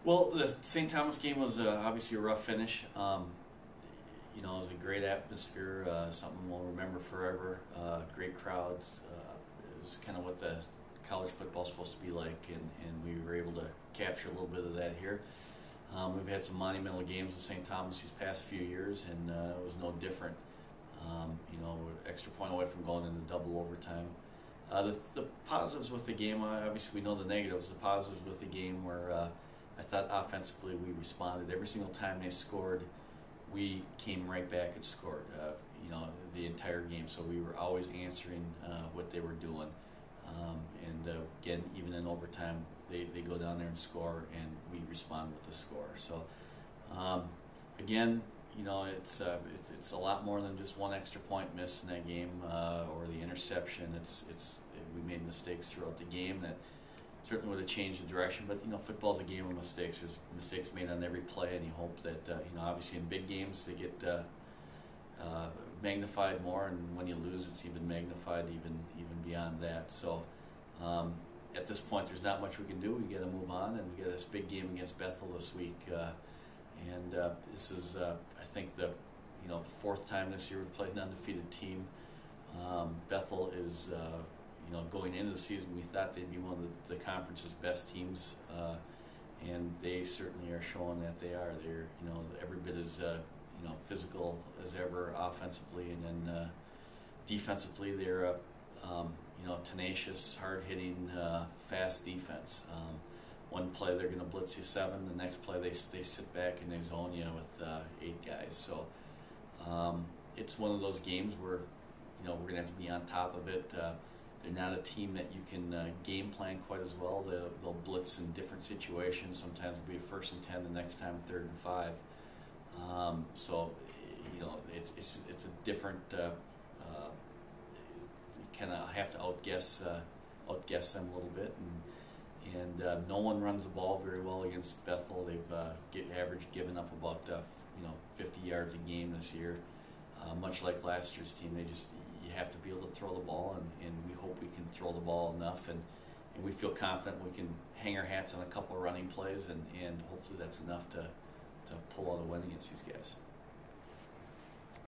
Well, the St. Thomas game was obviously a rough finish. You know, it was a great atmosphere, something we'll remember forever. Great crowds. It was kind of what the college football is supposed to be like, and we were able to capture a little bit of that here. We've had some monumental games with St. Thomas these past few years, and it was no different. You know, we're extra point away from going into double overtime. The positives with the game, obviously we know the negatives. The positives with the game were I thought offensively we responded. Every single time they scored, we came right back and scored, you know, the entire game. So we were always answering what they were doing. Again, even in overtime, they go down there and score, and we respond with the score. So again, you know, it's a lot more than just one extra point miss in that game or the interception. We made mistakes throughout the game that certainly would have changed the direction. But you know, football's a game of mistakes. There's mistakes made on every play, and you hope that you know, obviously in big games they get magnified more, and when you lose, it's even magnified even beyond that. So at this point, there's not much we can do. We got to move on, and we got this big game against Bethel this week. This is, I think, the fourth time this year we've played an undefeated team. Bethel is, you know, going into the season, we thought they'd be one of the conference's best teams, and they certainly are showing that they are. They're, you know, every bit as you know, physical as ever offensively, and then defensively they're you know, tenacious, hard-hitting, fast defense. One play they're going to blitz you 7. The next play they sit back and they zone you with 8 guys. So it's one of those games where, you know, we're going to have to be on top of it. They're not a team that you can game plan quite as well. They'll blitz in different situations. Sometimes it'll be a 1st and 10, the next time 3rd and 5. So you know, it's a different. You kind of have to outguess them a little bit, and no one runs the ball very well against Bethel. They've averaged giving up about you know, 50 yards a game this year. Much like last year's team, you have to be able to throw the ball, and we hope we can throw the ball enough, and we feel confident we can hang our hats on a couple of running plays, and hopefully that's enough to pull out a win against these guys.